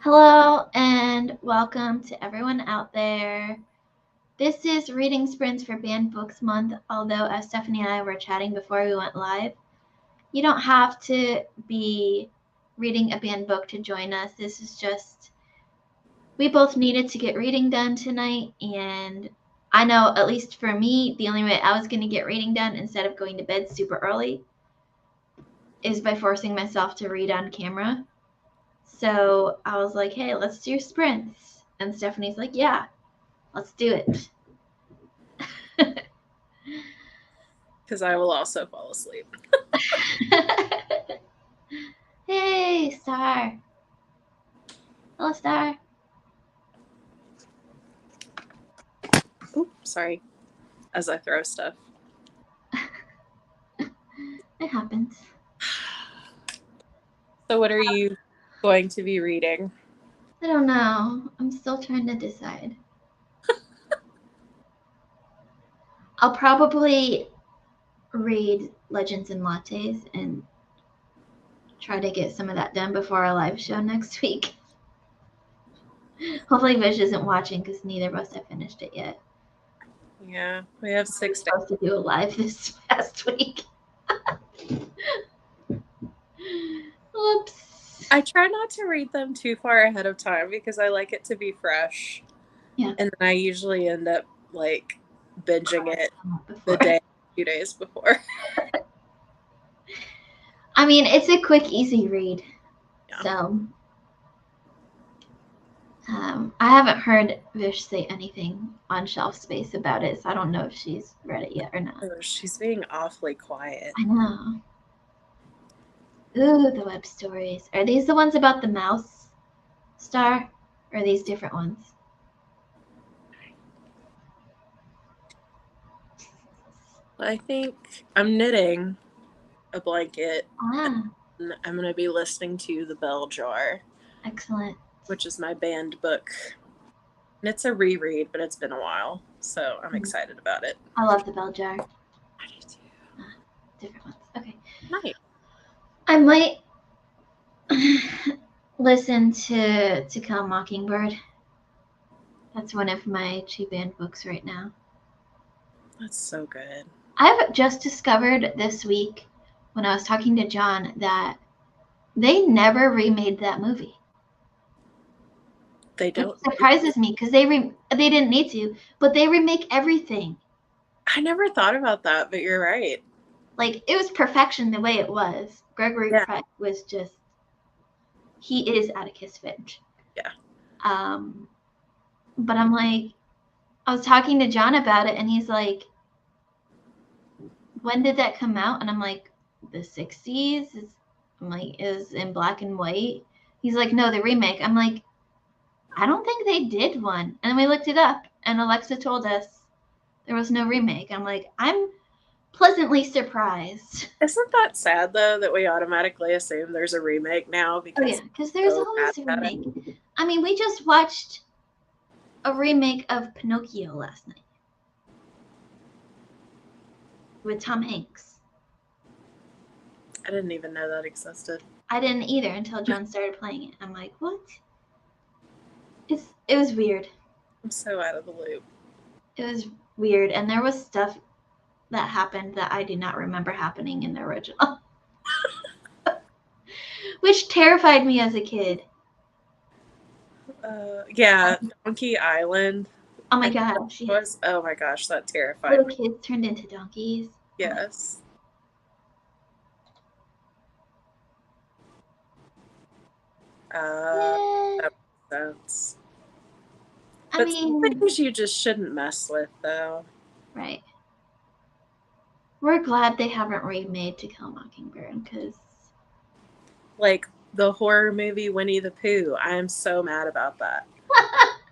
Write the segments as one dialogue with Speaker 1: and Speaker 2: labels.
Speaker 1: Hello and welcome to everyone out there. This is Reading Sprints for Banned Books Month, although as Stephanie and I were chatting before we went live, you don't have to be reading a banned book to join us. This is just, we both needed to get reading done tonight, and I know, at least for me, the only way I was going to get reading done instead of going to bed super early is by forcing myself to read on camera. So I was like, hey, let's do sprints. And Stephanie's like, yeah, let's do it.
Speaker 2: Because I will also fall asleep.
Speaker 1: Hey, Star. Hello, Star.
Speaker 2: Oops, sorry. As I throw stuff.
Speaker 1: It happens.
Speaker 2: So what are you going to be reading?
Speaker 1: I don't know. I'm still trying to decide. I'll probably read Legends and Lattes and try to get some of that done before our live show next week. Hopefully Vish isn't watching because neither of us have finished it yet.
Speaker 2: Yeah, we have 6 days.
Speaker 1: I was supposed to do a live this past week. Oops.
Speaker 2: I try not to read them too far ahead of time because I like it to be fresh.
Speaker 1: Yeah.
Speaker 2: And then I usually end up binging it the day, 2 days before.
Speaker 1: I mean, it's a quick, easy read.
Speaker 2: Yeah.
Speaker 1: So, I haven't heard Vish say anything on Shelf Space about it, so I don't know if she's read it yet or not.
Speaker 2: Oh, she's being awfully quiet.
Speaker 1: I know. Ooh, the web stories. Are these the ones about the mouse, Star? Or are these different ones?
Speaker 2: I think I'm knitting a blanket.
Speaker 1: Ah.
Speaker 2: And I'm going to be listening to The Bell Jar.
Speaker 1: Excellent.
Speaker 2: Which is my banned book. And it's a reread, but it's been a while, so I'm excited about it.
Speaker 1: I love The Bell Jar.
Speaker 2: I do too.
Speaker 1: Different ones. Okay.
Speaker 2: Nice.
Speaker 1: I might listen to Kill Mockingbird. That's one of my two banned books right now.
Speaker 2: That's so good.
Speaker 1: I've just discovered this week when I was talking to John that they never remade that movie.
Speaker 2: They don't.
Speaker 1: It surprises me because they didn't need to, but they remake everything.
Speaker 2: I never thought about that, but you're right.
Speaker 1: Like, it was perfection the way it was. Gregory Peck was just, he is Atticus Finch.
Speaker 2: Yeah.
Speaker 1: But I'm like, I was talking to John about it, and he's like, when did that come out? And I'm like, the 60s? I'm like, is in black and white? He's like, no, the remake. I'm like, I don't think they did one. And we looked it up, and Alexa told us there was no remake. I'm like, I'm pleasantly surprised.
Speaker 2: Isn't that sad, though, that we automatically assume there's a remake now?
Speaker 1: Because there's always a remake. I mean, we just watched a remake of Pinocchio last night with Tom Hanks.
Speaker 2: I didn't even know that existed.
Speaker 1: I didn't either until John started playing it. I'm like, what? It was weird.
Speaker 2: I'm so out of the loop.
Speaker 1: It was weird, and there was stuff that happened that I do not remember happening in the original. Which terrified me as a kid.
Speaker 2: Yeah, Donkey Island.
Speaker 1: Oh my gosh.
Speaker 2: Yes. Oh my gosh, that terrified
Speaker 1: Little
Speaker 2: me.
Speaker 1: kids turned into donkeys.
Speaker 2: Yes. That makes sense. But some things you just shouldn't mess with, though.
Speaker 1: Right. We're glad they haven't remade To Kill a Mockingbird, because...
Speaker 2: Like, the horror movie Winnie the Pooh, I am so mad about that.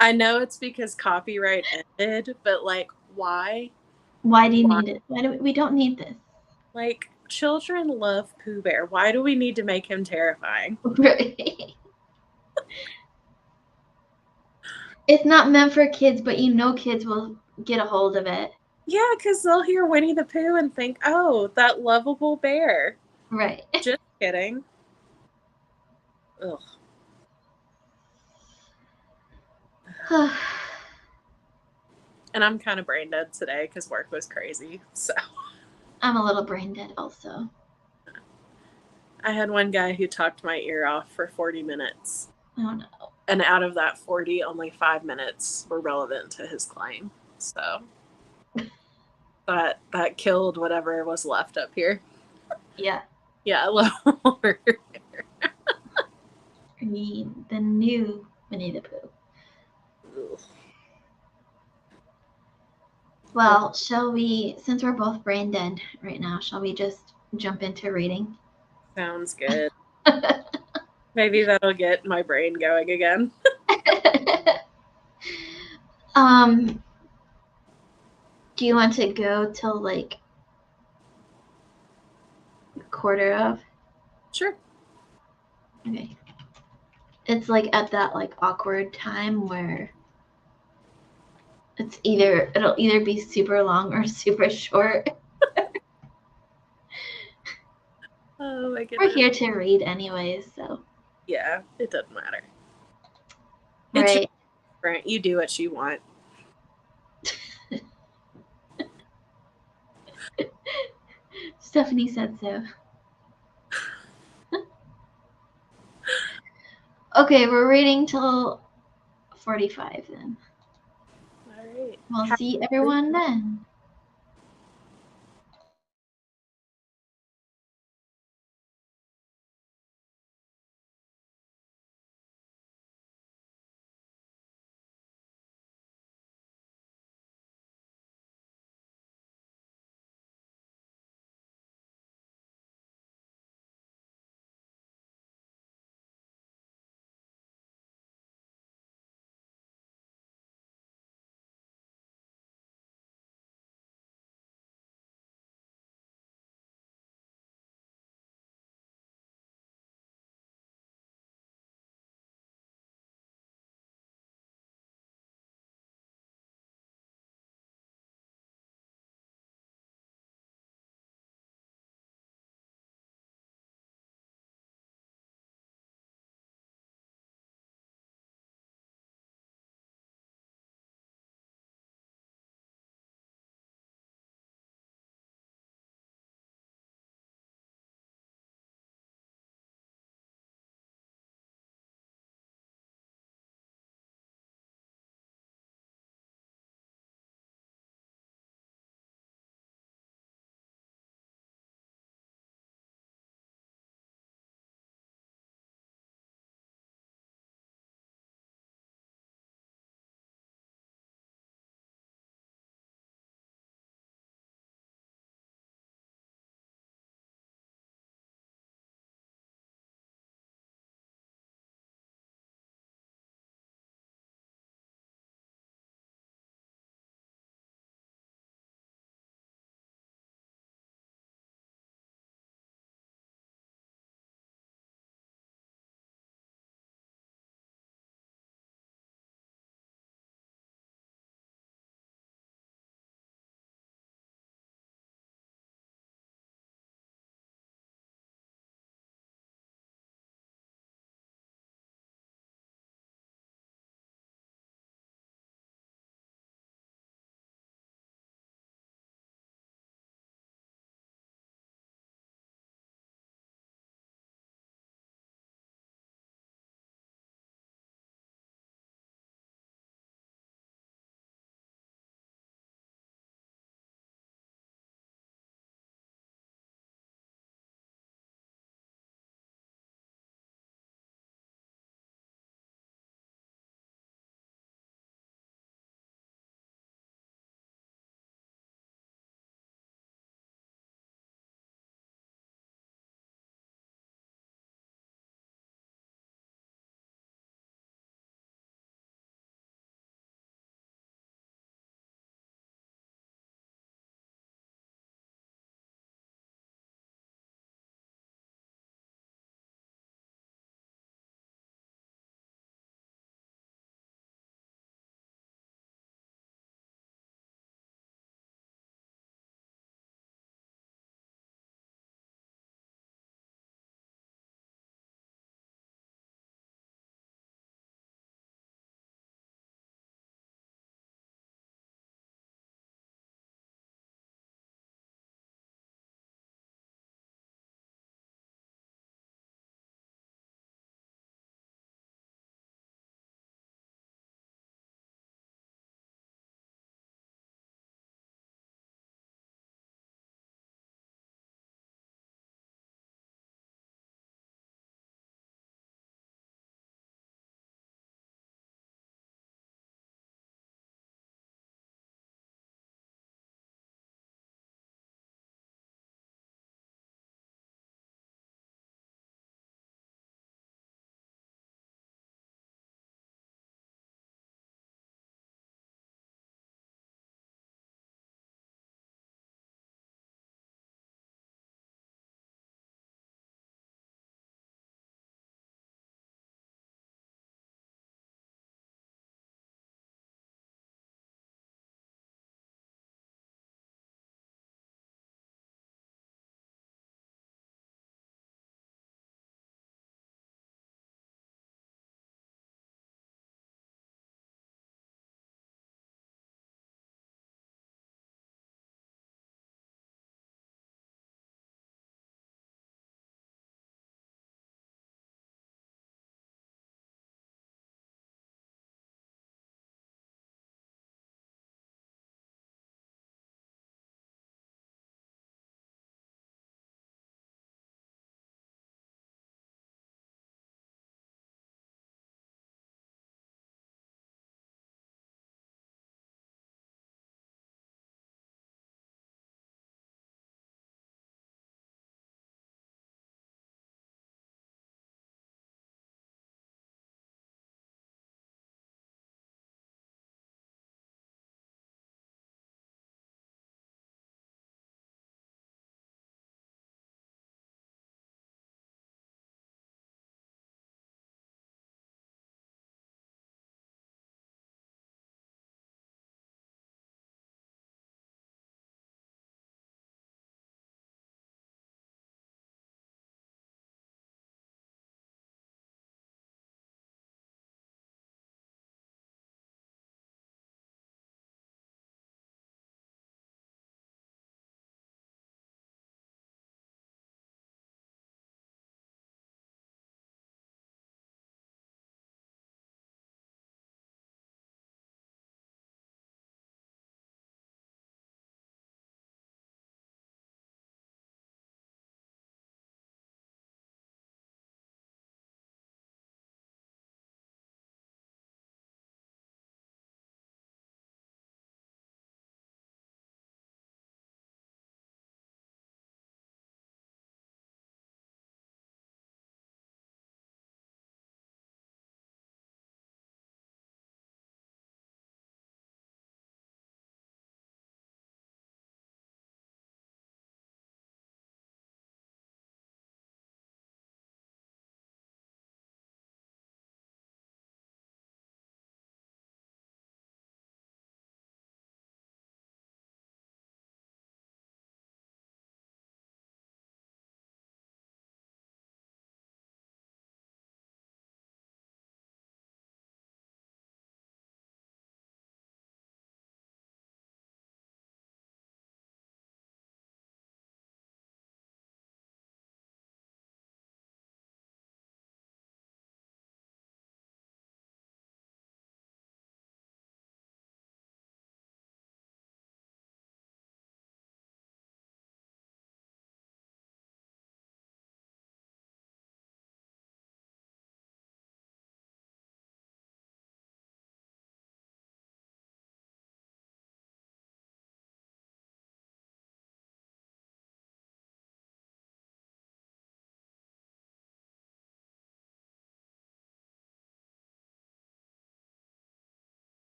Speaker 2: I know it's because copyright ended, but, like, why?
Speaker 1: Why do you need it? We don't need this.
Speaker 2: Like, children love Pooh Bear. Why do we need to make him terrifying?
Speaker 1: Right. It's not meant for kids, but you know kids will get a hold of it.
Speaker 2: Yeah, because they'll hear Winnie the Pooh and think, oh, that lovable bear.
Speaker 1: Right.
Speaker 2: Just kidding. Ugh. And I'm kind of brain dead today because work was crazy. So
Speaker 1: I'm a little brain dead also.
Speaker 2: I had one guy who talked my ear off for 40 minutes.
Speaker 1: Oh no.
Speaker 2: And out of that 40, only 5 minutes were relevant to his claim. So that killed whatever was left up here.
Speaker 1: Yeah.
Speaker 2: Yeah, lower.
Speaker 1: The new Winnie the Pooh. Well, shall we, since we're both brain dead right now, shall we just jump into reading?
Speaker 2: Sounds good. Maybe that'll get my brain going again.
Speaker 1: Do you want to go till like quarter of?
Speaker 2: Sure.
Speaker 1: Okay. It's like at that like awkward time where it'll either be super long or super short.
Speaker 2: Oh my goodness.
Speaker 1: We're here to read anyways, so.
Speaker 2: Yeah, it doesn't matter.
Speaker 1: Right.
Speaker 2: It's different. You do what you want.
Speaker 1: Stephanie said so. Okay, we're reading till 45 then.
Speaker 2: All right.
Speaker 1: We'll see everyone then.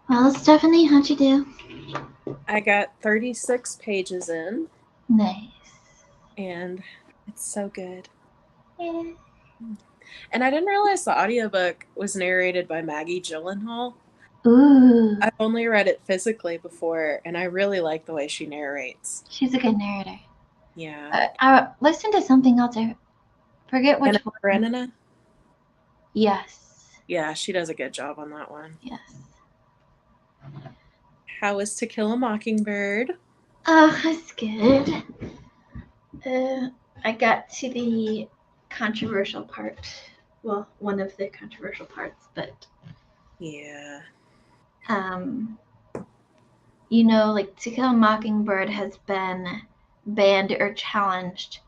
Speaker 1: Well, Stephanie, how'd you do?
Speaker 2: I got 36 pages in,
Speaker 1: Nice.
Speaker 2: and it's so good.
Speaker 1: Yeah.
Speaker 2: And I didn't realize the audiobook was narrated by Maggie Gyllenhaal.
Speaker 1: Ooh,
Speaker 2: I've only read it physically before, and I really like the way she narrates.
Speaker 1: she's a good narrator.
Speaker 2: Yeah.
Speaker 1: I listened to something else. I forget which
Speaker 2: Anna
Speaker 1: one.
Speaker 2: Karenina?
Speaker 1: Yes.
Speaker 2: Yeah, she does a good job on that one.
Speaker 1: Yes.
Speaker 2: How is To Kill a Mockingbird?
Speaker 1: Oh, that's good. I got to the controversial part. Well, one of the controversial parts, but
Speaker 2: Yeah.
Speaker 1: like To Kill a Mockingbird has been banned or challenged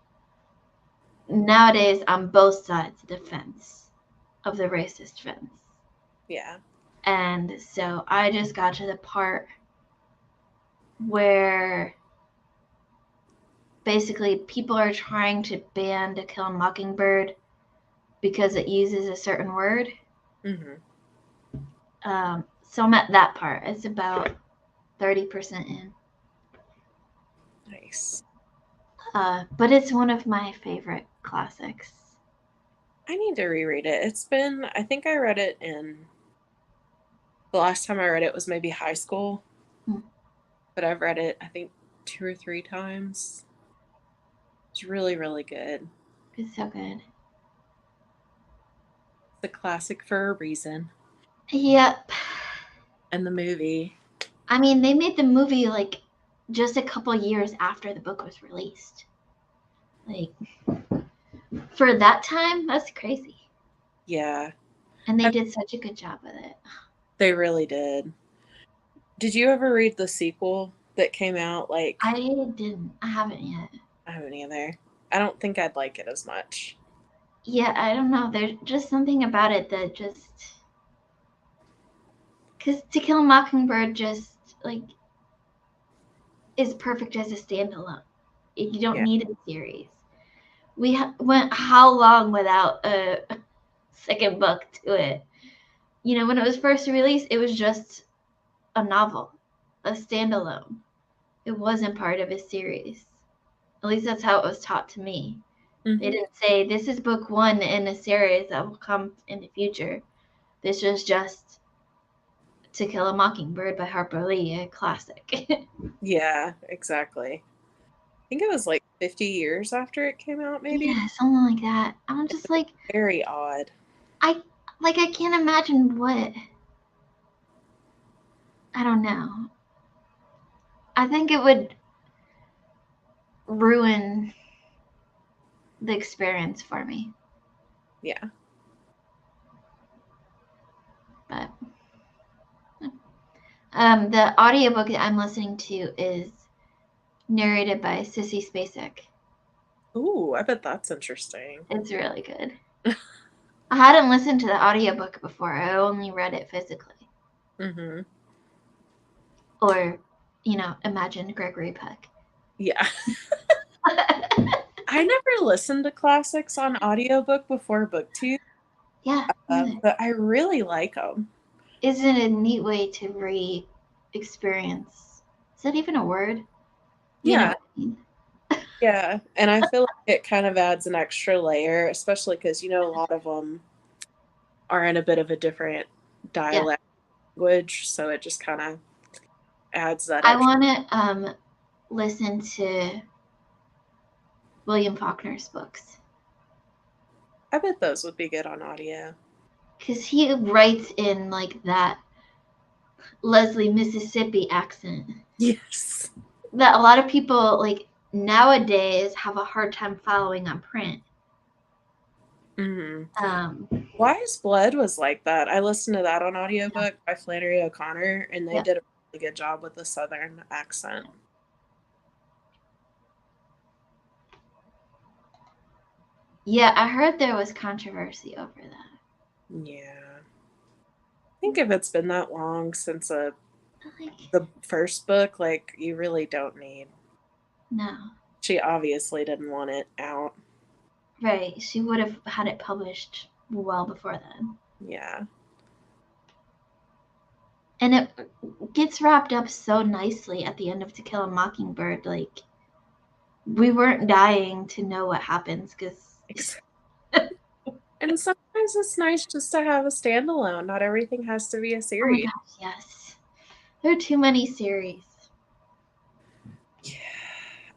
Speaker 1: nowadays on both sides of the fence, of the racist fence.
Speaker 2: Yeah.
Speaker 1: And so I just got to the part where basically people are trying to ban To Kill a Mockingbird because it uses a certain word. So I'm at that part. It's about 30% in.
Speaker 2: Nice.
Speaker 1: But it's one of my favorite classics.
Speaker 2: I need to reread it. I think I read it the last time I read it was maybe high school. But I've read it, I think, 2 or 3 times. It's really, really good.
Speaker 1: It's so good.
Speaker 2: It's a classic for a reason.
Speaker 1: Yep.
Speaker 2: And the movie.
Speaker 1: I mean, they made the movie like just a couple years after the book was released. Like, for that time, that's crazy.
Speaker 2: Yeah.
Speaker 1: And they did such a good job with it.
Speaker 2: They really did. Did you ever read the sequel that came out?
Speaker 1: I didn't. I haven't yet.
Speaker 2: I haven't either. I don't think I'd like it as much.
Speaker 1: Yeah, I don't know. There's just something about it that just. Because To Kill a Mockingbird just, like, is perfect as a standalone. You don't need a series. We went how long without a second book to it? When it was first released, it was just a novel, a standalone. It wasn't part of a series. At least that's how it was taught to me.
Speaker 2: Mm-hmm.
Speaker 1: They didn't say, this is book one in a series that will come in the future. This was just To Kill a Mockingbird by Harper Lee, a classic.
Speaker 2: Yeah, exactly. I think it was like 50 years after it came out, maybe.
Speaker 1: Yeah, something like that. I'm just like,
Speaker 2: very odd.
Speaker 1: I can't imagine what. I don't know. I think it would ruin the experience for me.
Speaker 2: Yeah.
Speaker 1: But the audiobook that I'm listening to is narrated by Sissy Spacek.
Speaker 2: Ooh, I bet that's interesting.
Speaker 1: It's really good. I hadn't listened to the audiobook before. I only read it physically.
Speaker 2: Mm-hmm.
Speaker 1: Or, imagine Gregory Peck.
Speaker 2: Yeah. I never listened to classics on audiobook before BookTube.
Speaker 1: Yeah.
Speaker 2: But I really like them.
Speaker 1: Isn't it a neat way to re-experience? Is that even a word? You know
Speaker 2: Yeah.
Speaker 1: what I mean.
Speaker 2: Yeah. And I feel like it kind of adds an extra layer, especially because, a lot of them are in a bit of a different dialect language. So it just kind of adds that
Speaker 1: I
Speaker 2: extra.
Speaker 1: want to listen to William Faulkner's books.
Speaker 2: I bet those would be good on audio.
Speaker 1: Because he writes in like that Leslie, Mississippi accent.
Speaker 2: Yes.
Speaker 1: That a lot of people like nowadays have a hard time following on print.
Speaker 2: Mm-hmm. Wise Blood was like that. I listened to that on audiobook by Flannery O'Connor, and they did a really good job with the Southern accent.
Speaker 1: Yeah, I heard there was controversy over that.
Speaker 2: Yeah. I think if it's been that long since the first book, like, you really don't need.
Speaker 1: No.
Speaker 2: She obviously didn't want it out.
Speaker 1: Right. She would have had it published well before then.
Speaker 2: Yeah.
Speaker 1: And it gets wrapped up so nicely at the end of To Kill a Mockingbird. Like, we weren't dying to know what happens because.
Speaker 2: And sometimes it's nice just to have a standalone. Not everything has to be a
Speaker 1: Oh my
Speaker 2: series.
Speaker 1: gosh, yes. There are too many series.
Speaker 2: Yeah.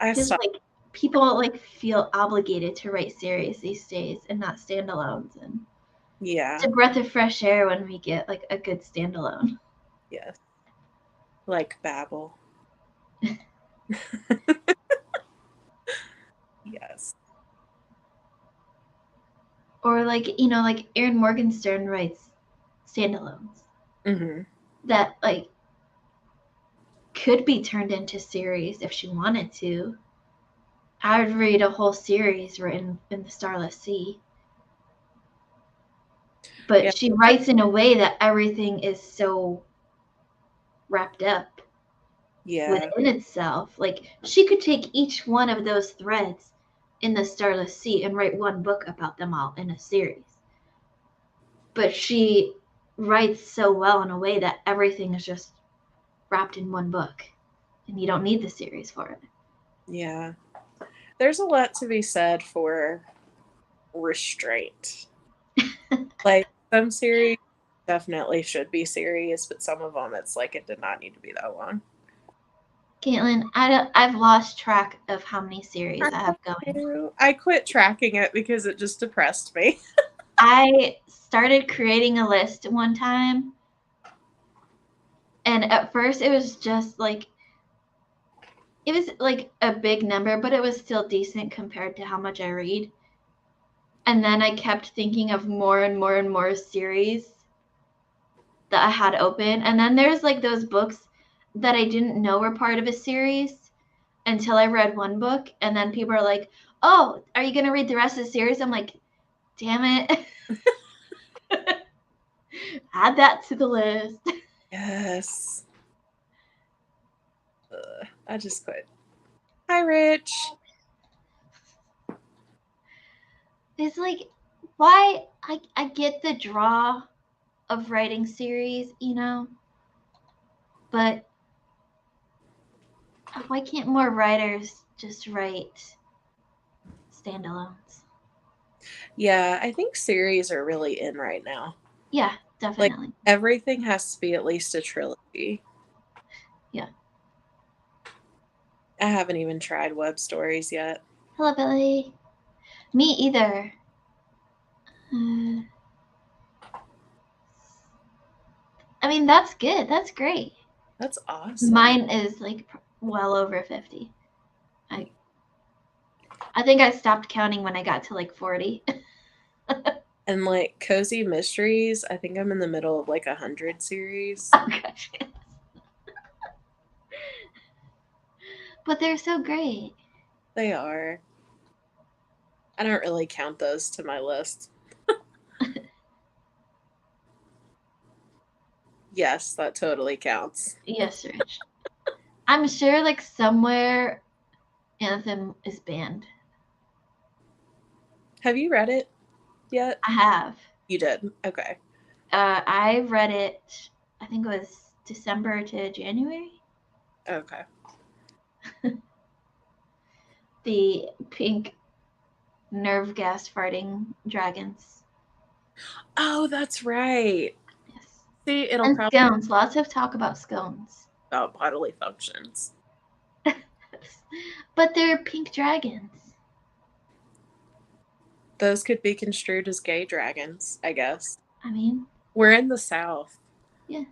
Speaker 2: I
Speaker 1: Just
Speaker 2: stopped.
Speaker 1: like people like feel obligated to write series these days and not standalones, and it's
Speaker 2: Yeah.
Speaker 1: a breath of fresh air when we get like a good standalone.
Speaker 2: Yes. Like Babel. Yes.
Speaker 1: Or like Erin Morgenstern writes standalones
Speaker 2: Mm-hmm.
Speaker 1: that like could be turned into series if she wanted to. I would read a whole series written in the Starless Sea.
Speaker 2: Yeah.
Speaker 1: But she writes in a way that everything is so wrapped up
Speaker 2: Yeah.
Speaker 1: within itself. Like, she could take each one of those threads in the Starless Sea and write one book about them all in a series. But she writes so well in a way that everything is just wrapped in one book, and you don't need the series for it.
Speaker 2: Yeah. There's a lot to be said for restraint. Like, some series definitely should be series, but some of them it's like it did not need to be that long.
Speaker 1: Caitlin, I've lost track of how many series I have going.
Speaker 2: I quit tracking it because it just depressed me.
Speaker 1: I started creating a list one time, and at first it was just like it was like a big number, but it was still decent compared to how much I read. And then I kept thinking of more and more and more series that I had open. And then there's like those books that I didn't know were part of a series until I read one book. And then people are like, "Oh, are you going to read the rest of the series?" I'm like, damn it. Add that to the list.
Speaker 2: Yes. I just quit. Hi, Rich.
Speaker 1: It's like, why? I get the draw of writing series, but why can't more writers just write standalones?
Speaker 2: Yeah, I think series are really in right now.
Speaker 1: Yeah,
Speaker 2: Like,
Speaker 1: definitely.
Speaker 2: everything has to be at least a trilogy.
Speaker 1: Yeah.
Speaker 2: I haven't even tried web stories yet.
Speaker 1: Hello, Billy. Me either. Uh, I mean, that's good. That's great.
Speaker 2: That's awesome.
Speaker 1: Mine is like well over 50. I think I stopped counting when I got to like 40.
Speaker 2: And like cozy mysteries, I think I'm in the middle of like 100 series.
Speaker 1: Oh gosh. But they're so great.
Speaker 2: They are. I don't really count those to my list. Yes, that totally counts.
Speaker 1: Yes, Rich. I'm sure like somewhere Anthem is banned.
Speaker 2: Have you read it yet?
Speaker 1: I have.
Speaker 2: You did. Okay.
Speaker 1: I read it, I think it was December to January.
Speaker 2: Okay.
Speaker 1: The pink nerve gas farting dragons.
Speaker 2: Oh, that's right.
Speaker 1: Yes.
Speaker 2: See, it'll
Speaker 1: And
Speaker 2: probably
Speaker 1: scones. Lots of talk about scones.
Speaker 2: be about bodily functions.
Speaker 1: But they're pink dragons.
Speaker 2: Those could be construed as gay dragons, I guess.
Speaker 1: I mean,
Speaker 2: We're in the South.
Speaker 1: yeah.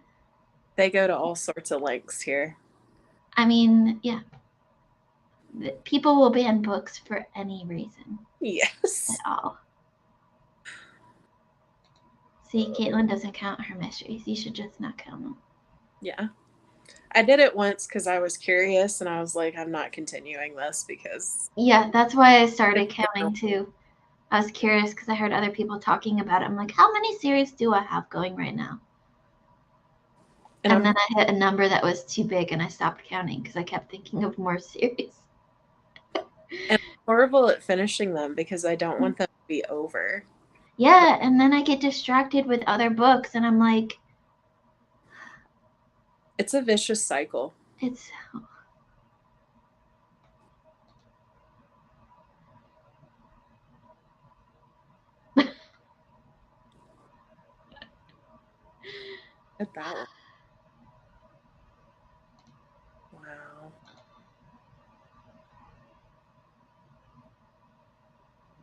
Speaker 2: They go to all sorts of lengths here.
Speaker 1: I mean, yeah. People will ban books for any reason
Speaker 2: Yes.
Speaker 1: at all. See, Caitlin doesn't count her mysteries. You should just not count them.
Speaker 2: Yeah. I did it once because I was curious and I was like, I'm not continuing this because.
Speaker 1: Yeah, that's why I started counting too. I was curious because I heard other people talking about it. I'm like, how many series do I have going right now? And then I hit a number that was too big and I stopped counting because I kept thinking of more series.
Speaker 2: And I'm horrible at finishing them because I don't want them to be over.
Speaker 1: Yeah, and then I get distracted with other books and I'm like,
Speaker 2: It's a vicious cycle.
Speaker 1: It's
Speaker 2: At that one. Wow.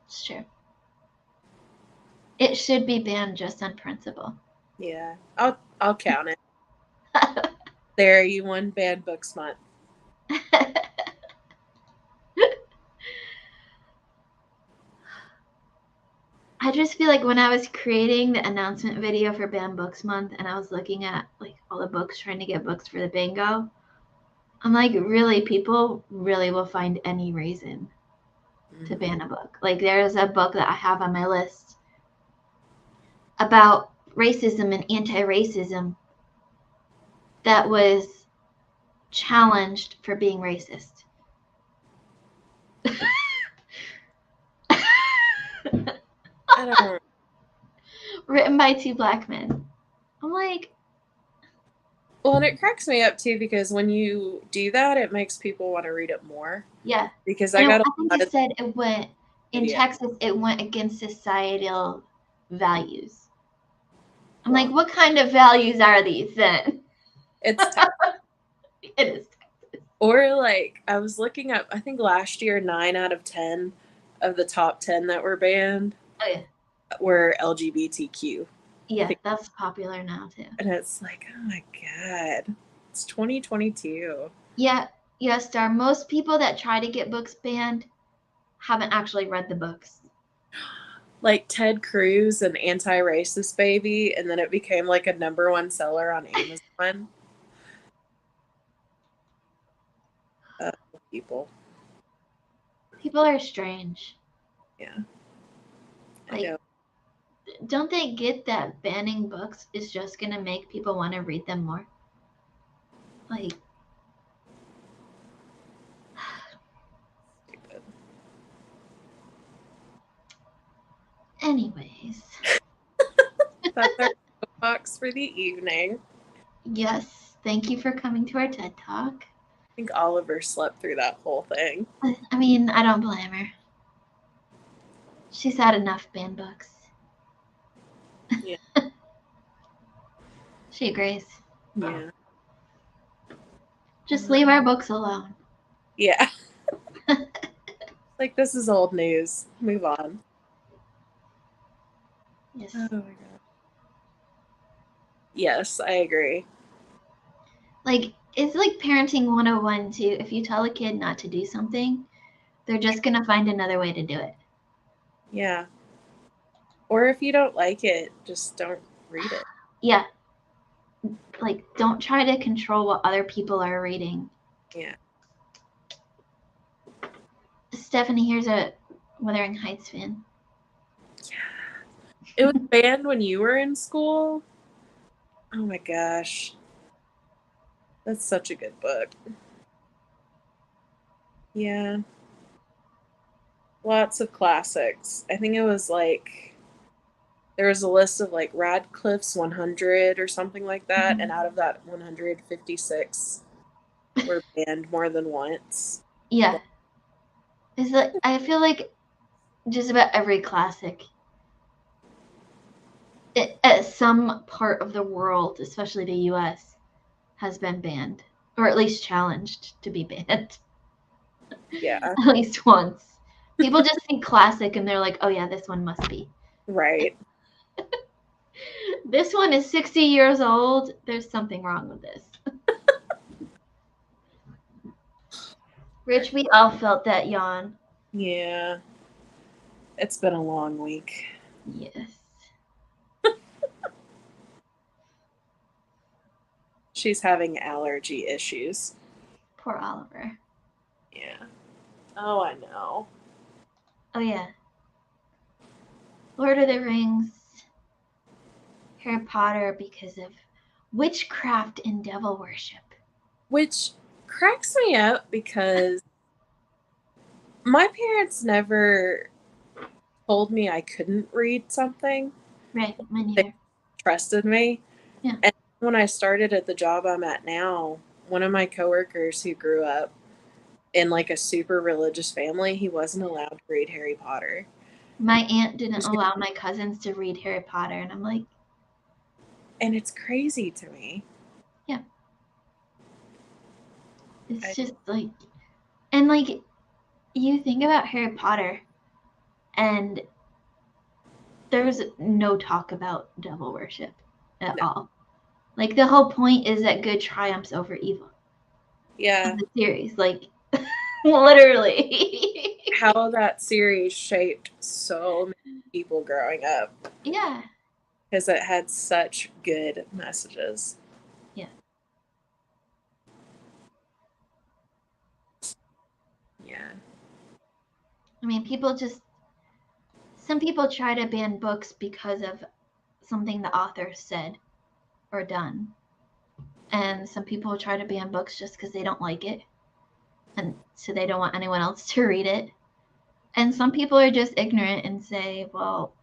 Speaker 1: it's true. It should be banned just on principle.
Speaker 2: Yeah. I'll count it. There, you won Banned Books Month.
Speaker 1: I just feel like when I was creating the announcement video for Banned Books Month and I was looking at like all the books, trying to get books for the bingo, I'm like, really, people really will find any reason to ban a book. Like, there's a book that I have on my list about racism and anti-racism that was challenged for being racist.
Speaker 2: I don't.
Speaker 1: Written by 2 black men. I'm like,
Speaker 2: Well, and it cracks me up too because when you do that, it makes people want to read it more.
Speaker 1: yeah.
Speaker 2: Because
Speaker 1: And
Speaker 2: I got a
Speaker 1: I think
Speaker 2: lot
Speaker 1: it
Speaker 2: of
Speaker 1: said it went in
Speaker 2: yeah.
Speaker 1: Texas. It went against societal values. I'm
Speaker 2: Well,
Speaker 1: like, what kind of values are these then?
Speaker 2: it's
Speaker 1: It is.
Speaker 2: or like I was looking up. I think last year 9 out of 10 of the top 10 that were banned
Speaker 1: Oh yeah.
Speaker 2: were LGBTQ.
Speaker 1: Yeah, that's popular now too.
Speaker 2: And it's like, oh my god, it's 2022.
Speaker 1: Yeah, yes, Star. Most people that try to get books banned haven't actually read the books.
Speaker 2: Like Ted Cruz and Anti-Racist Baby, and then it became like a #1 seller on Amazon. People.
Speaker 1: People are strange.
Speaker 2: Yeah.
Speaker 1: Like, don't they get that banning books is just gonna make people want to read them more? Like,
Speaker 2: Stupid.
Speaker 1: anyways.
Speaker 2: That's our box for the evening.
Speaker 1: Yes, thank you for coming to our TED Talk.
Speaker 2: I think Oliver slept through that whole thing.
Speaker 1: I mean, I don't blame her. She's had enough banned books.
Speaker 2: Yeah.
Speaker 1: She agrees.
Speaker 2: Yeah.
Speaker 1: Just leave our books alone.
Speaker 2: Yeah. Like, this is old news. Move on.
Speaker 1: Yes.
Speaker 2: Oh my god. Yes, I agree.
Speaker 1: Like, it's like parenting 101 too. If you tell a kid not to do something, they're just gonna find another way to do it.
Speaker 2: Yeah. Or if you don't like it, just don't read it.
Speaker 1: Yeah. Like, don't try to control what other people are reading.
Speaker 2: Yeah.
Speaker 1: Stephanie, here's a Wuthering Heights fan.
Speaker 2: Yeah. It was banned when you were in school. Oh my gosh. That's such a good book. Yeah. Lots of classics. I think it was like there was a list of like Radcliffe's 100 or something like that,
Speaker 1: Mm-hmm.
Speaker 2: and out of that 156 were banned more than once.
Speaker 1: Yeah. It's like, I feel like just about every classic at some part of the world, especially the US, has been banned, or at least challenged to be banned.
Speaker 2: Yeah.
Speaker 1: At least once. People just think classic and they're like, oh yeah, this one must be.
Speaker 2: Right.
Speaker 1: This one is 60 years old. There's something wrong with this. Rich, we all felt that yawn.
Speaker 2: Yeah. It's been a long week.
Speaker 1: Yes.
Speaker 2: She's having allergy issues.
Speaker 1: Poor Oliver.
Speaker 2: Yeah. Oh, I know.
Speaker 1: Oh yeah. Lord of the Rings, Harry Potter because of witchcraft and devil worship.
Speaker 2: Which cracks me up because my parents never told me I couldn't read something.
Speaker 1: Right, me
Speaker 2: They
Speaker 1: neither.
Speaker 2: trusted me.
Speaker 1: Yeah.
Speaker 2: And when I started at the job I'm at now, one of my coworkers who grew up in like a super religious family, he wasn't allowed to read Harry Potter.
Speaker 1: My aunt didn't allow my cousins to read Harry Potter, and I'm like,
Speaker 2: and it's crazy to me.
Speaker 1: yeah. It's just like, and like, you think about Harry Potter, and there's no talk about devil worship at all. Like, the whole point is that good triumphs over evil.
Speaker 2: Yeah.
Speaker 1: Of the series, like, literally.
Speaker 2: How that series shaped so many people growing up.
Speaker 1: Yeah.
Speaker 2: Because it had such good messages.
Speaker 1: Yeah.
Speaker 2: Yeah.
Speaker 1: I mean, some people try to ban books because of something the author said or done. And some people try to ban books just because they don't like it. And so they don't want anyone else to read it. And some people are just ignorant and say, well,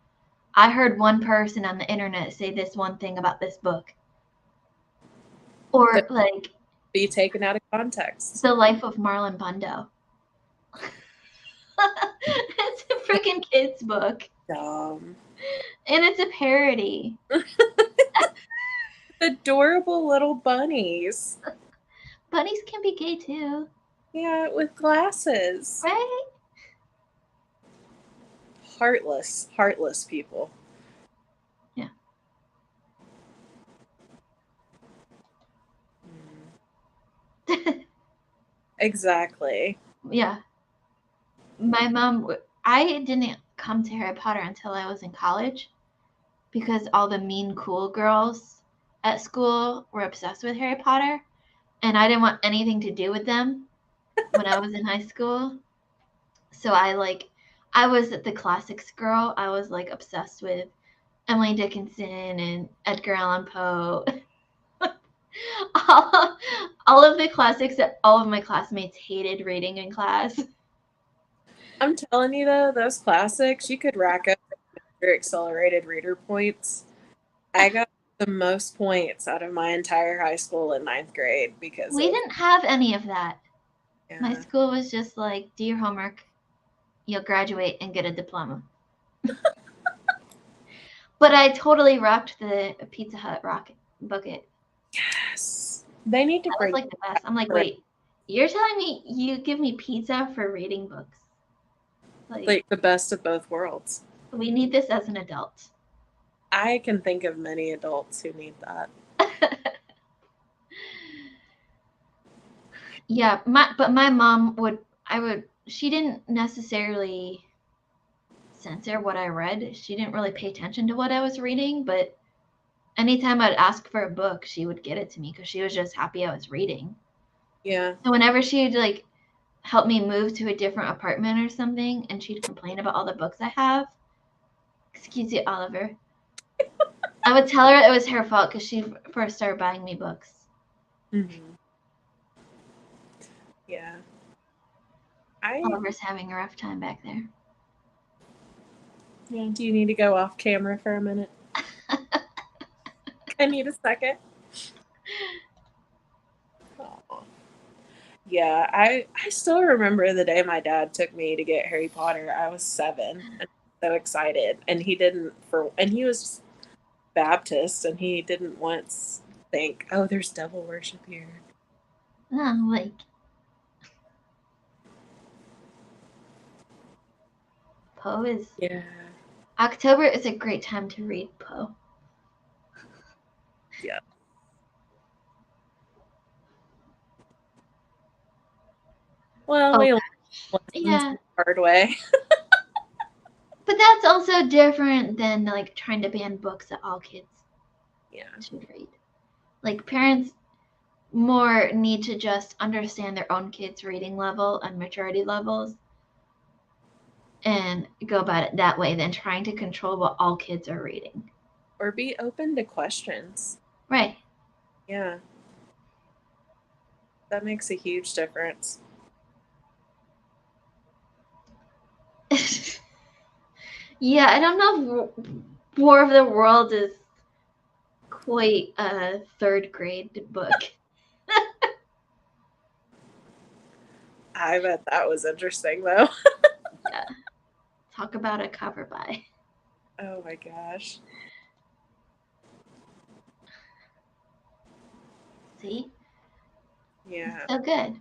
Speaker 1: I heard one person on the internet say this one thing about this book. Or
Speaker 2: that
Speaker 1: like
Speaker 2: be taken out of context.
Speaker 1: The Life of Marlon Bundo. It's a freaking kid's book.
Speaker 2: Dumb.
Speaker 1: And it's a parody.
Speaker 2: Adorable little bunnies.
Speaker 1: Bunnies can be gay too.
Speaker 2: Yeah, with glasses.
Speaker 1: Right?
Speaker 2: Heartless people.
Speaker 1: Yeah.
Speaker 2: Exactly.
Speaker 1: Yeah. My mom, I didn't come to Harry Potter until I was in college because all the mean, cool girls at school were obsessed with Harry Potter, and I didn't want anything to do with them when I was in high school. So I was the classics girl. I was like obsessed with Emily Dickinson and Edgar Allan Poe. all of the classics that all of my classmates hated reading in class.
Speaker 2: I'm telling you though, those classics, you could rack up your accelerated reader points. I got the most points out of my entire high school in 9th grade because
Speaker 1: We
Speaker 2: of
Speaker 1: didn't have any of that. My
Speaker 2: yeah.
Speaker 1: school was just like, do your homework, you'll graduate and get a diploma. But I totally rocked the Pizza Hut rocket bucket.
Speaker 2: Yes. They need to
Speaker 1: That was
Speaker 2: bring
Speaker 1: like the best. I'm like, wait, you're telling me you give me pizza for reading books?
Speaker 2: like the best of both worlds.
Speaker 1: We need this as an adult.
Speaker 2: I can think of many adults who need that.
Speaker 1: Yeah, but my mom she didn't necessarily censor what I read. She didn't really pay attention to what I was reading, but anytime I'd ask for a book, she would get it to me because she was just happy I was reading.
Speaker 2: Yeah.
Speaker 1: So whenever she'd like help me move to a different apartment or something, and she'd complain about all the books I have, excuse you, Oliver, I would tell her it was her fault because she first started buying me books.
Speaker 2: Mm-hmm. Yeah.
Speaker 1: Oliver's having a rough time back there.
Speaker 2: Yeah. Do you need to go off camera for a minute? I need a second. Aww. Yeah, I still remember the day my dad took me to get Harry Potter. I was 7 and so excited, and he was Baptist, and he didn't once think, "Oh, there's devil worship here."
Speaker 1: Oh, like Poe is.
Speaker 2: Yeah.
Speaker 1: October is a great time to read Poe.
Speaker 2: Yeah. Well, we
Speaker 1: Yeah,
Speaker 2: the hard way.
Speaker 1: but that's also different than like trying to ban books that all kids should read. Like parents more need to just understand their own kids' reading level and maturity levels and go about it that way than trying to control what all kids are reading.
Speaker 2: Or be open to questions.
Speaker 1: Right.
Speaker 2: Yeah. That makes a huge difference.
Speaker 1: Yeah, I don't know if War of the Worlds is quite a third grade book.
Speaker 2: I bet that was interesting, though.
Speaker 1: Yeah. Talk about a cover by.
Speaker 2: Oh my gosh.
Speaker 1: See?
Speaker 2: Yeah.
Speaker 1: So good.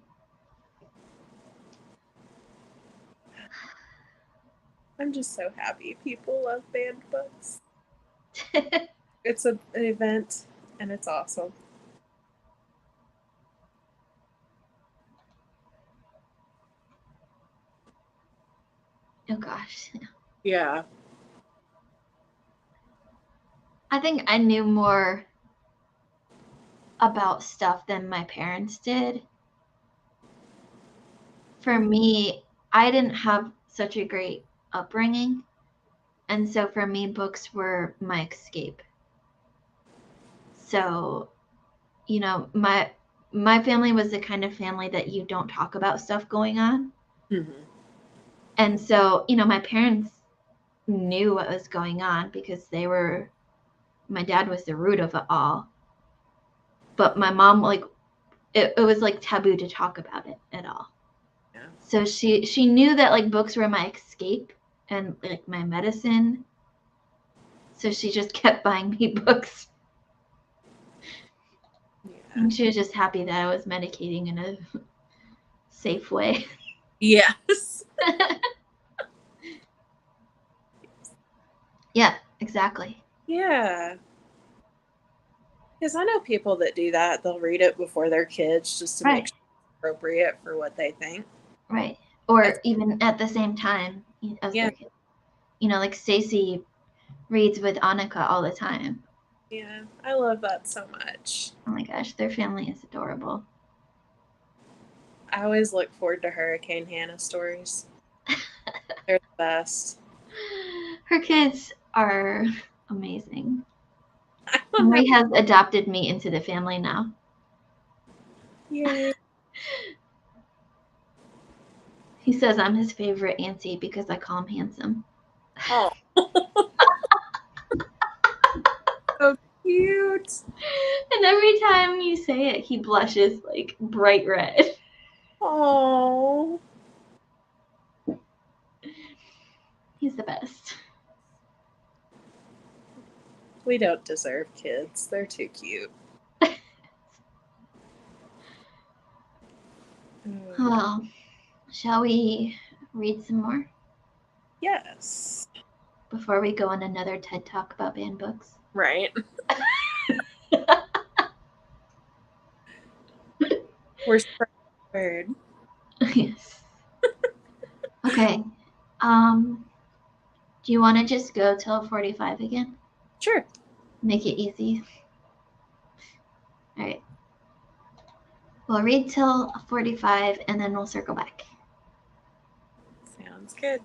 Speaker 2: I'm just so happy people love banned books. It's an event, and it's awesome.
Speaker 1: Oh gosh.
Speaker 2: Yeah.
Speaker 1: I think I knew more about stuff than my parents did. For me, I didn't have such a great upbringing. And so for me, books were my escape. So, you know, my family was the kind of family that you don't talk about stuff going on.
Speaker 2: Mm-hmm.
Speaker 1: And so, you know, my parents knew what was going on because my dad was the root of it all. But my mom, like, it was like taboo to talk about it at all.
Speaker 2: Yeah.
Speaker 1: So she knew that like books were my escape and like my medicine. So she just kept buying me books.
Speaker 2: Yeah.
Speaker 1: And she was just happy that I was medicating in a safe way.
Speaker 2: Yes.
Speaker 1: Yeah, exactly.
Speaker 2: Yeah. Because I know people that do that. They'll read it before their kids just to make
Speaker 1: Right,
Speaker 2: sure it's appropriate for what they think.
Speaker 1: right.
Speaker 2: That's,
Speaker 1: Or even at the same time as
Speaker 2: yeah.
Speaker 1: their kids. You know, like Stacy reads with Annika all the time.
Speaker 2: Yeah. I love that so much.
Speaker 1: Oh my gosh, their family is adorable.
Speaker 2: I always look forward to Hurricane Hannah stories. They're the best.
Speaker 1: Her kids are amazing.
Speaker 2: I don't have.
Speaker 1: Henry has adopted me into the family now.
Speaker 2: Yay.
Speaker 1: He says I'm his favorite auntie because I call him handsome.
Speaker 2: Oh. So cute.
Speaker 1: And every time you say it, he blushes like bright red.
Speaker 2: Oh.
Speaker 1: He's the best.
Speaker 2: We don't deserve kids. They're too cute. Mm.
Speaker 1: Well, shall we read some more
Speaker 2: Yes.
Speaker 1: before we go on another TED Talk about banned books?
Speaker 2: Right. We're spread.
Speaker 1: Yes. Okay. Do you want to just go till 45 again?
Speaker 2: Sure.
Speaker 1: Make it easy. All right. We'll read till 45 and then we'll circle back.
Speaker 2: Sounds good.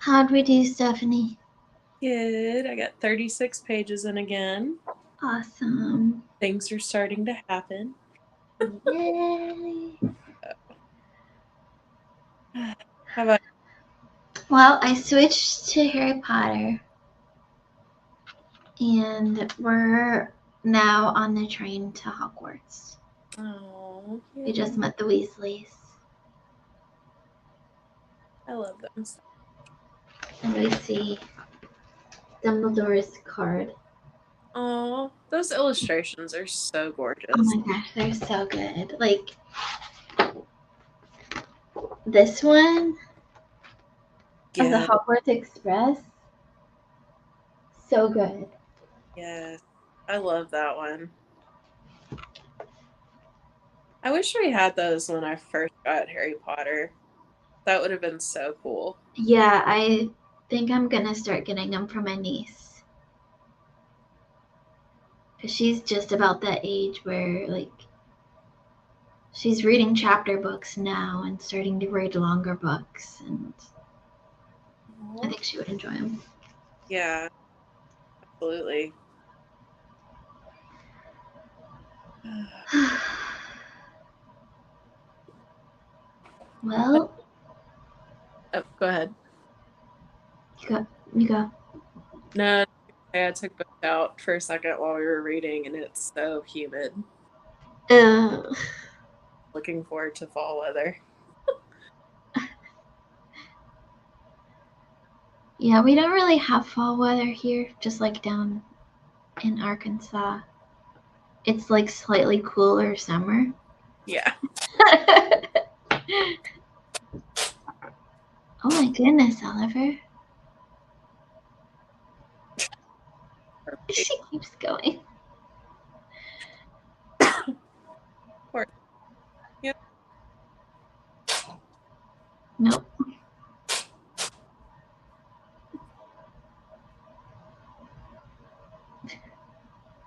Speaker 1: How'd we do, Stephanie?
Speaker 2: Good. I got 36 pages in again.
Speaker 1: Awesome.
Speaker 2: Things are starting to happen.
Speaker 1: Yay.
Speaker 2: How about
Speaker 1: Well, I switched to Harry Potter, and we're now on the train to Hogwarts.
Speaker 2: Oh,
Speaker 1: We just met the Weasleys.
Speaker 2: I love them.
Speaker 1: And we see Dumbledore's card.
Speaker 2: Oh, those illustrations are so gorgeous.
Speaker 1: Oh my gosh, they're so good. Like, this one of the Hogwarts Express. So good.
Speaker 2: Yes, I love that one. I wish we had those when I first got Harry Potter. That would have been so cool.
Speaker 1: Yeah, I think I'm gonna start getting them for my niece. Because she's just about that age where, like, she's reading chapter books now and starting to read longer books, and I think she would enjoy them.
Speaker 2: Yeah, absolutely.
Speaker 1: Well,
Speaker 2: Oh, go ahead.
Speaker 1: You go.
Speaker 2: No, I took books out for a second while we were reading, and it's so humid. Looking forward to fall weather.
Speaker 1: Yeah, we don't really have fall weather here, just like down in Arkansas. It's like slightly cooler summer.
Speaker 2: Yeah.
Speaker 1: Oh my goodness, Oliver. She keeps going.
Speaker 2: Yep.
Speaker 1: Nope.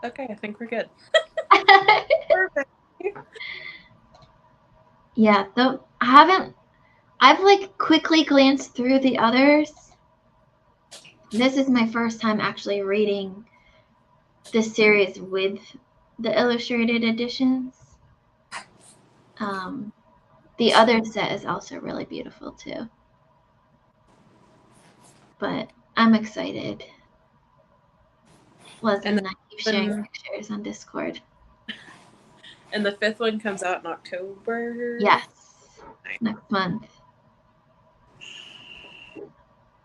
Speaker 2: Okay, I think we're good. Perfect.
Speaker 1: Yeah, though I've like quickly glanced through the others. This is my first time actually reading this series with the illustrated editions. The other set is also really beautiful too. But I'm excited. Leslie and I keep sharing pictures on Discord.
Speaker 2: And the 5th one comes out in October?
Speaker 1: Yes. Next month.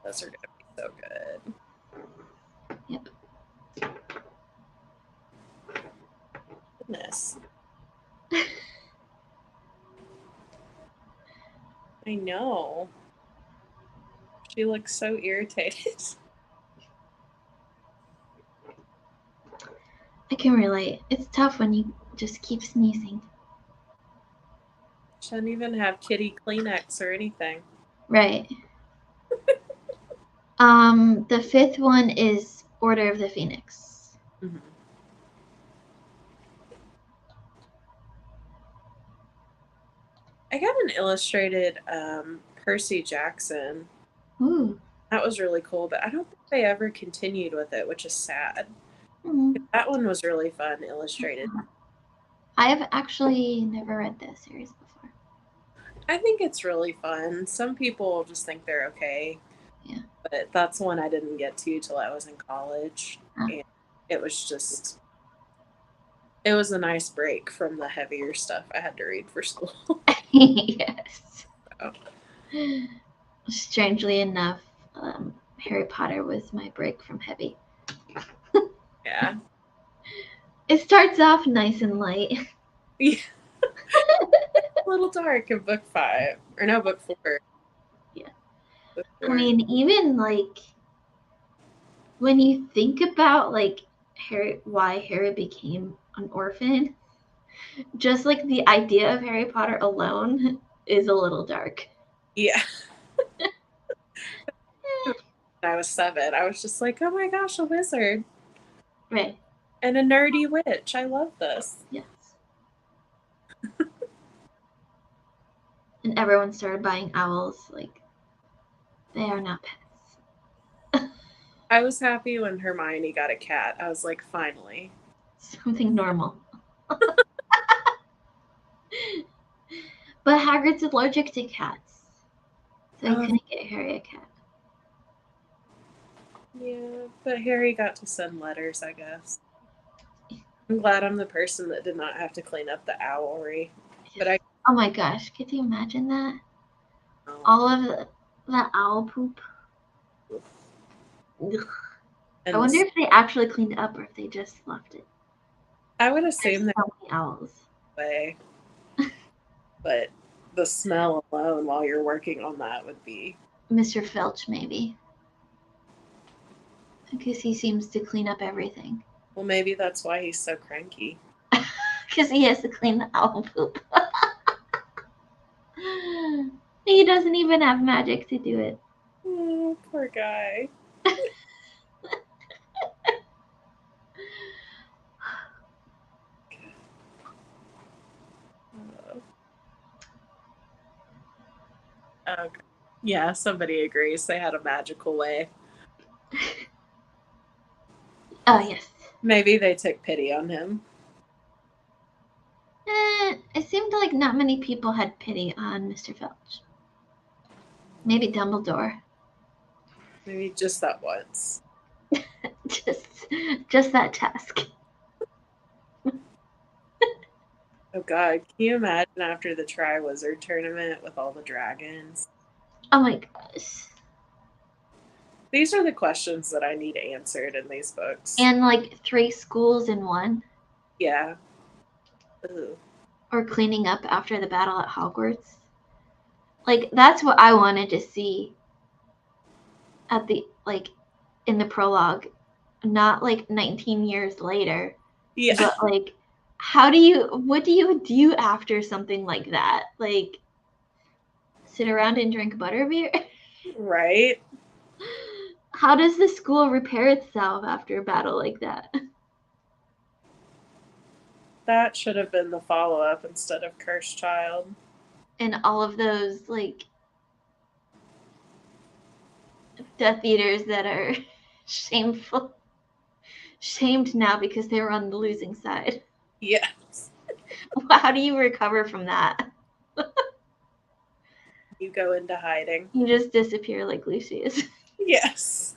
Speaker 2: Those are going to be so good.
Speaker 1: Yep.
Speaker 2: Goodness. I know. She looks so irritated.
Speaker 1: I can relate. It's tough when you just keep sneezing.
Speaker 2: She doesn't even have kitty Kleenex or anything.
Speaker 1: Right. The 5th one is Order of the Phoenix.
Speaker 2: Mm-hmm. I got an illustrated Percy Jackson.
Speaker 1: Ooh.
Speaker 2: That was really cool, but I don't think they ever continued with it, which is sad.
Speaker 1: Mm-hmm.
Speaker 2: That one was really fun, illustrated.
Speaker 1: I have actually never read this series before.
Speaker 2: I think it's really fun. Some people just think they're okay.
Speaker 1: Yeah.
Speaker 2: But that's one I didn't get to till I was in college. And it was a nice break from the heavier stuff I had to read for school.
Speaker 1: Yes.
Speaker 2: So.
Speaker 1: Strangely enough, Harry Potter was my break from heavy.
Speaker 2: Yeah.
Speaker 1: It starts off nice and light.
Speaker 2: Yeah. A little dark in book 5. Or no, book 4.
Speaker 1: Yeah.
Speaker 2: Book 4.
Speaker 1: I mean, even like when you think about like why Harry became an orphan, just like the idea of Harry Potter alone is a little dark.
Speaker 2: Yeah. When I was 7, I was just like, oh my gosh, a wizard.
Speaker 1: Right.
Speaker 2: And a nerdy witch. I love this.
Speaker 1: Yes. And everyone started buying owls. Like, they are not pets.
Speaker 2: I was happy when Hermione got a cat. I was like, finally.
Speaker 1: Something normal. But Hagrid's allergic to cats. So he couldn't get Harry a cat.
Speaker 2: Yeah, but Harry got to send letters, I guess. I'm glad I'm the person that did not have to clean up the owlry. But
Speaker 1: oh my gosh, could you imagine that? All of the owl poop. I wonder if they actually cleaned it up or if they just left it.
Speaker 2: I would assume
Speaker 1: that so many owls.
Speaker 2: Way. But the smell alone while you're working on that would be
Speaker 1: Mr. Filch, maybe. Because he seems to clean up everything.
Speaker 2: Well, maybe that's why he's so cranky.
Speaker 1: Because he has to clean the owl poop. He doesn't even have magic to do it.
Speaker 2: Oh, poor guy. Okay. Yeah, somebody agrees they had a magical way.
Speaker 1: Oh, yes.
Speaker 2: Maybe they took pity on him.
Speaker 1: It seemed like not many people had pity on Mr. Filch. Maybe Dumbledore.
Speaker 2: Maybe just that once.
Speaker 1: just that task.
Speaker 2: Oh god, can you imagine after the Triwizard Tournament with all the dragons?
Speaker 1: Oh my gosh.
Speaker 2: These are the questions that I need answered in these books.
Speaker 1: And like 3 schools in one.
Speaker 2: Yeah. Ugh.
Speaker 1: Or cleaning up after the battle at Hogwarts. Like, that's what I wanted to see at the, like, in the prologue. Not like 19 years later.
Speaker 2: Yeah.
Speaker 1: But like, what do you do after something like that? Like, sit around and drink butterbeer?
Speaker 2: Right?
Speaker 1: How does the school repair itself after a battle like that?
Speaker 2: That should have been the follow-up instead of Cursed Child.
Speaker 1: And all of those, like, Death Eaters that are shamed now because they were on the losing side.
Speaker 2: Yes.
Speaker 1: How do you recover from that?
Speaker 2: You go into hiding.
Speaker 1: You just disappear like Lucius.
Speaker 2: Yes.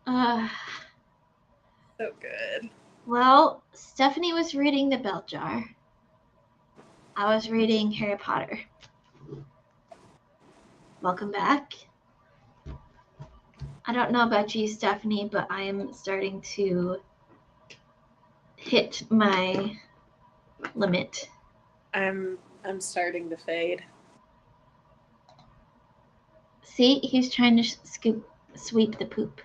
Speaker 2: So good.
Speaker 1: Well, Stephanie was reading The Bell Jar. I was reading Harry Potter. Welcome back. I don't know about you, Stephanie, but I am starting to hit my limit.
Speaker 2: I'm starting to fade.
Speaker 1: See, he's trying to sweep the poop.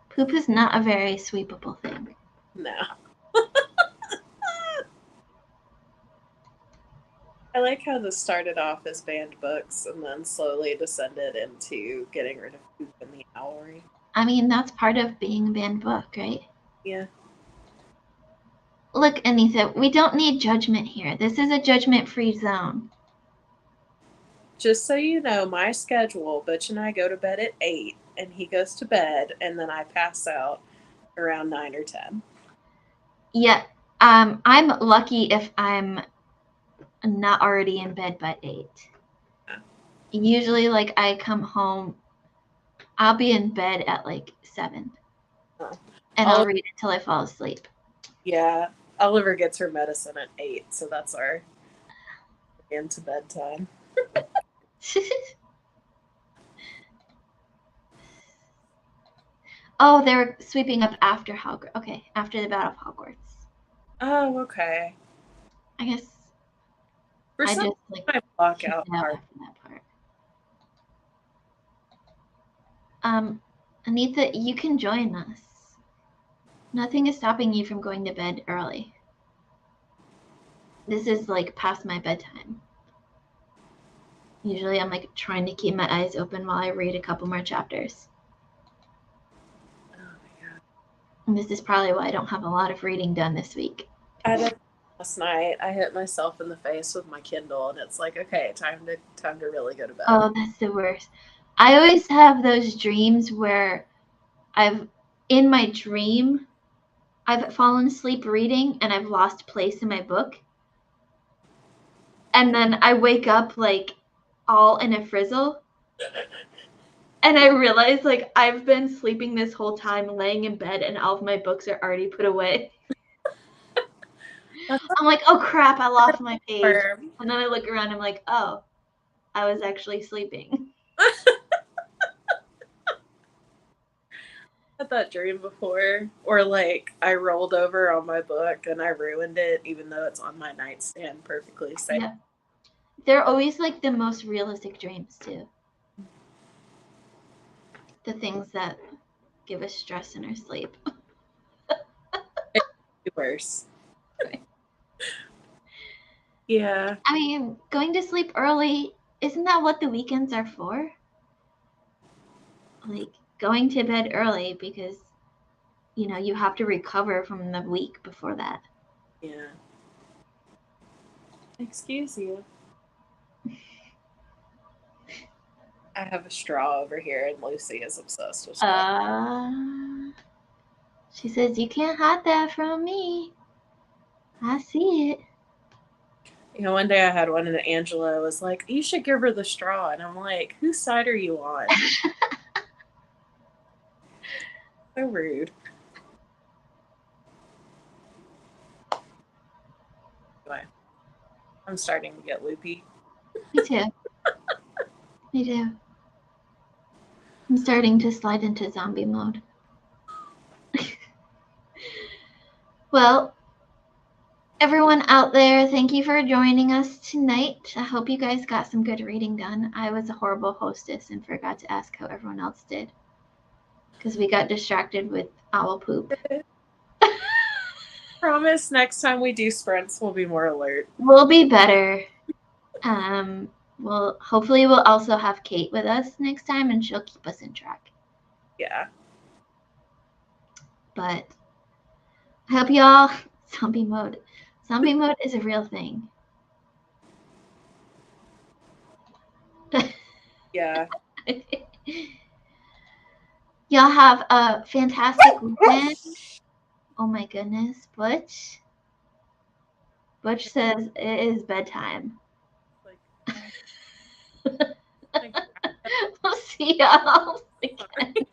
Speaker 1: Poop is not a very sweepable thing.
Speaker 2: No. I like how this started off as banned books and then slowly descended into getting rid of poop in the owlry.
Speaker 1: I mean, that's part of being a banned book, right?
Speaker 2: Yeah.
Speaker 1: Look, Anita, we don't need judgment here. This is a judgment-free zone.
Speaker 2: Just so you know, my schedule, Butch and I go to bed at 8, and he goes to bed, and then I pass out around 9 or 10.
Speaker 1: Yeah, I'm lucky if I'm not already in bed by 8. Yeah. Usually, like, I come home, I'll be in bed at, like, 7. Oh. And I'll read until I fall asleep.
Speaker 2: Yeah, Oliver gets her medicine at 8, so that's our into bedtime.
Speaker 1: Oh, they're sweeping up after Hogwarts. Okay, after the Battle of Hogwarts.
Speaker 2: Oh, okay.
Speaker 1: I guess
Speaker 2: for
Speaker 1: I
Speaker 2: some
Speaker 1: just like
Speaker 2: I block out
Speaker 1: after that part. Anita, you can join us. Nothing is stopping you from going to bed early. This is like past my bedtime. Usually I'm like trying to keep my eyes open while I read a couple more chapters.
Speaker 2: Oh my god.
Speaker 1: And this is probably why I don't have a lot of reading done this week.
Speaker 2: I don't Last night I hit myself in the face with my Kindle, and it's like, okay, time to really go to bed.
Speaker 1: Oh, that's the worst. I always have those dreams where in my dream, I've fallen asleep reading and I've lost place in my book. And then I wake up like all in a frizzle. And I realize like I've been sleeping this whole time, laying in bed, and all of my books are already put away. I'm like, oh crap, I lost my page. And then I look around, I'm like, oh, I was actually sleeping.
Speaker 2: Had that dream before, or like I rolled over on my book and I ruined it, even though it's on my nightstand perfectly safe.
Speaker 1: Yeah. They're always like the most realistic dreams too. The things that give us stress in our sleep.
Speaker 2: It's worse. Right. Yeah.
Speaker 1: I mean, going to sleep early, isn't that what the weekends are for? Like going to bed early because you have to recover from the week before that.
Speaker 2: Yeah. Excuse you. I have a straw over here, and Lucy is obsessed with straw.
Speaker 1: She says, you can't hide that from me. I see it.
Speaker 2: One day I had one, and Angela was like, you should give her the straw. And I'm like, whose side are you on? So rude. Anyway, I'm starting to get loopy.
Speaker 1: Me too. Me too. I'm starting to slide into zombie mode. Well, everyone out there, thank you for joining us tonight. I hope you guys got some good reading done. I was a horrible hostess and forgot to ask how everyone else did because we got distracted with owl poop.
Speaker 2: Promise next time we do sprints, we'll be more alert.
Speaker 1: We'll be better. Well, hopefully we'll also have Cait with us next time, and she'll keep us in track.
Speaker 2: Yeah.
Speaker 1: But I hope y'all zombie mode is a real thing.
Speaker 2: Yeah.
Speaker 1: Y'all have a fantastic weekend. Oh my goodness, Butch says it is bedtime. We'll see y'all again.